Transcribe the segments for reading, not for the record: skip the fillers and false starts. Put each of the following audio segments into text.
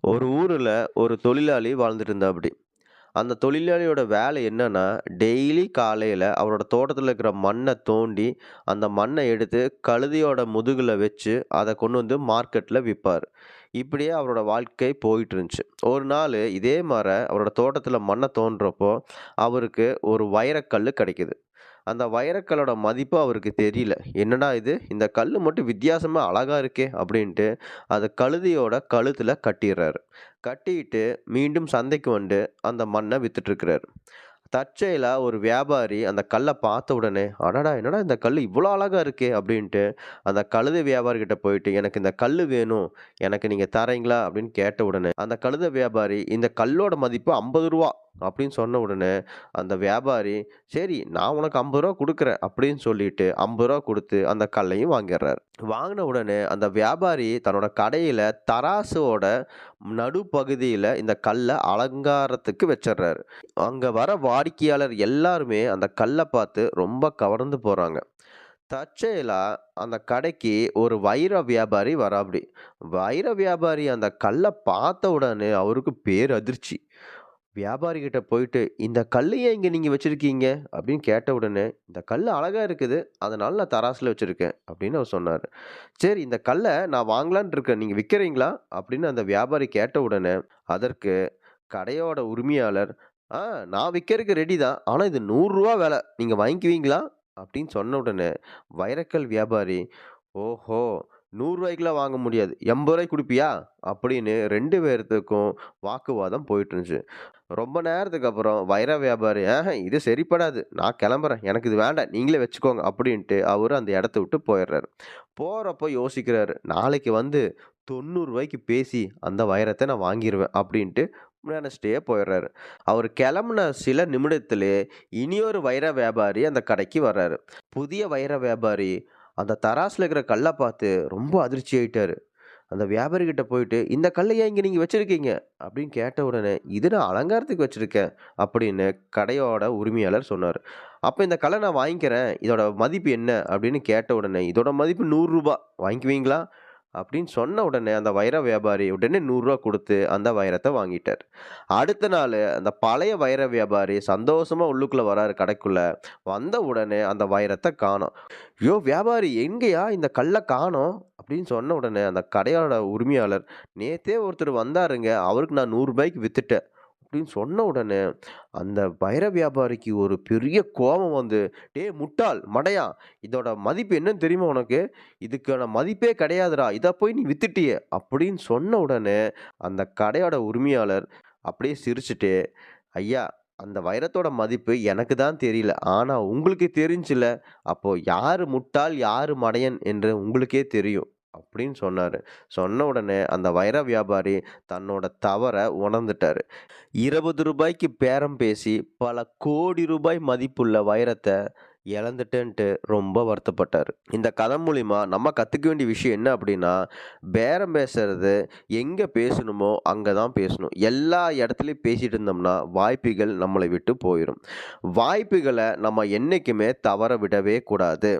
ஒரு ஊருல ஒரு தொழிலாளி வாழ்ந்துட்டு இருந்தாப்படி. அந்த தொழிலாளியோட வேலை என்னன்னா, டெய்லி காலையில அவரோட தோட்டத்துல இருக்கிற மண்ண தோண்டி, அந்த மண்ண எடுத்து கழுதையோட முதுகுல வச்சு, அத கொண்டு வந்து மார்க்கெட்ல விப்பாரு. இப்படியே அவரோட வாழ்க்கை போயிட்டு இருந்துச்சு. ஒரு நாளு இதே அவரோட தோட்டத்துல மண்ண தோண்டுறப்போ, அவருக்கு ஒரு வைரக்கல்லு கிடைக்குது. அந்த வைரக்கல்லோட மதிப்பு அவருக்கு தெரியல. "என்னடா இது! இந்த கல்லு மட்டும் வித்தியாசமா அழகா இருக்கே!" அப்படின்ட்டு அத கழுதையோட கழுத்துல கட்டிர்றாரு. கட்டிட்டு மீண்டும் சந்தைக்கு வந்து அந்த மண்ண வித்துட்டுருக்கிறாரு. தற்செயலா ஒரு வியாபாரி அந்த கல்ல பார்த்த உடனே, "அடடா! என்னடா இந்த கல்லு இவ்ளோ அழகா இருக்கே!" அப்படின்ட்டு அந்த கழுதை வியாபாரிகிட்ட போயிட்டு, "எனக்கு இந்த கல்லு வேணும். எனக்கு நீங்க தர்றீங்களா?" அப்படின்னு கேட்ட உடனே, அந்த கழுதை வியாபாரி, "இந்த கல்லோட மதிப்பு ரூ. 50" அப்படின்னு சொன்ன உடனே, அந்த வியாபாரி, "சரி நான் உனக்கு ரூ. 50 குடுக்குறேன்" அப்படின்னு சொல்லிட்டு ரூ. 50 குடுத்து அந்த கல்லையும் வாங்கிர்றாரு. வாங்குன உடனே அந்த வியாபாரி தன்னோட கடையில தராசோட நடுப்பகுதியில இந்த கல்ல அலங்காரத்துக்கு வச்சர்றாரு. அங்க வர வாடிக்கையாளர் எல்லாருமே அந்த கல்ல பார்த்து ரொம்ப கவர்ந்து போறாங்க. தற்செயலா அந்த கடைக்கு ஒரு வைர வியாபாரி வராப்படி. வைர வியாபாரி அந்த கல்ல பார்த்த உடனே அவருக்கு பேரதிர்ச்சி. வியாபாரி கிட்ட போயிட்டு, "இந்த கல்லு ஏன் இங்க நீங்க வச்சிருக்கீங்க?" அப்படின்னு கேட்ட உடனே, "இந்த கல்லு அழகா இருக்குது. அதனால நான் தராசுல வச்சிருக்கேன்." அப்படின்னு அவர் சொன்னாரு. "சரி இந்த கல்ல நான் வாங்கலான்ட்டு இருக்கேன். நீங்க விக்கிறீங்களா?" அப்படின்னு அந்த வியாபாரி கேட்ட உடனே, அதற்கு கடையோட உரிமையாளர், "ஆ நான் விக்கிறதுக்கு ரெடி தான். ஆனா இது ரூ. 100 விலை. நீங்க வாங்கிக்குவீங்களா?" அப்படின்னு சொன்ன உடனே, வைரக்கல் வியாபாரி, "ஓஹோ! ரூ. 100க்குலாம் வாங்க முடியாது. ரூ. 80 குடுப்பியா?" அப்படின்னு 2 பேர்த்துக்கும் வாக்குவாதம் போயிட்டு இருந்துச்சு. ரொம்ப நேரத்துக்கு அப்புறம் வைர வியாபாரி, இது சரிப்படாது. நான் கிளம்புறேன். எனக்கு இது வேண்டாம். நீங்களே வச்சுக்கோங்க." அப்படின்ட்டு அவரு அந்த இடத்த விட்டு போயிர்றாரு. போறப்போ யோசிக்கிறாரு. நாளைக்கு வந்து ரூ. 90க்கு பேசி அந்த வைரத்த நான் வாங்கிருவேன் அப்படின்ட்டு நெனச்சுட்டே போயிர்றாரு. அவரு கெளம்புன சில நிமிடத்திலே இனியொரு வைர வியாபாரி அந்த கடைக்கு வர்றாரு. புதிய வைர வியாபாரி அந்த தராசுல இருக்கிற கல்ல பார்த்து ரொம்ப அதிர்ச்சி ஆயிட்டாரு. அந்த வியாபாரி கிட்ட போயிட்டு, "இந்த கல்ல ஏன் இங்க நீங்க வச்சிருக்கீங்க?" அப்படின்னு கேட்ட உடனே, "இது நான் அலங்காரத்துக்கு வச்சிருக்கேன்." அப்படின்னு கடையோட உரிமையாளர் சொன்னாரு. "அப்ப இந்த கல்ல நான் வாங்கிக்கிறேன். இதோட மதிப்பு என்ன?" அப்படின்னு கேட்ட உடனே, "இதோட மதிப்பு ரூ. 100 வாங்கிக்குவீங்களா?" அப்படின்னு சொன்ன உடனே அந்த வைர வியாபாரி உடனே ரூ. 100 குடுத்து அந்த வைரத்த வாங்கிட்டாரு. அடுத்த நாளு அந்த பழைய வைர வியாபாரி சந்தோஷமா உள்ளுக்குள்ள வராரு கடைக்குள்ள. வந்த உடனே அந்த வைரத்த காணோம். "யோவ் வியாபாரி எங்கேய்யா இந்த கல்ல காணோம்?" அப்படின்னு சொன்ன உடனே அந்த கடையோட உரிமையாளர், "நேத்தே ஒருத்தர் வந்தாருங்க. அவருக்கு நான் ரூ. 100க்கு வித்துட்டேன்." அப்படின்னு சொன்ன உடனே, அந்த வைர வியாபாரிக்கு ஒரு பெரிய கோவம் வந்து, "டேய் முட்டாள், மடையா! இதோட மதிப்பு என்னன்னு தெரியுமா உனக்கு? இதுக்கான மதிப்பே கிடையாதுடா. இத போய் நீ வித்துட்டியே!" அப்படின்னு சொன்ன உடனே, அந்த கடையோட உரிமையாளர் அப்படியே சிரிச்சுட்டு, "ஐயா! அந்த வைரத்தோட மதிப்பு எனக்கு தான் தெரியல. ஆனா உங்களுக்கு தெரிஞ்சுல்ல. அப்போ யாரு முட்டாள், யாரு மடையன் என்று உங்களுக்கே தெரியும்." அப்படின்னு சொன்னாரு. சொன்ன உடனே அந்த வைர வியாபாரி தன்னோட தவற உணர்ந்துட்டாரு. ரூ. 20க்கு பேரம் பேசி பல கோடி ரூபாய் மதிப்புள்ள வைரத்த இழந்துட்டேன்ட்டு ரொம்ப வருத்தப்பட்டாரு. இந்த கதை மூலியமா நம்ம கத்துக்க வேண்டிய விஷயம் என்ன அப்படின்னா, பேரம் பேசுறது எங்க பேசணுமோ அங்க தான் பேசணும். எல்லா இடத்துலயும் பேசிட்டு இருந்தோம்னா, வாய்ப்புகள் நம்மளை விட்டு போயிரும். வாய்ப்புகள நம்ம என்னைக்குமே தவற விடவே கூடாது.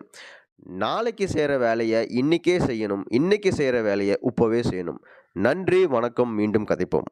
நாளைக்கு செய்ற வேலைய இன்னைக்கே செய்யணும். இன்னைக்கு செய்ற வேலைய இப்பவே செய்யணும். நன்றி, வணக்கம். மீண்டும் கதைப்போம்.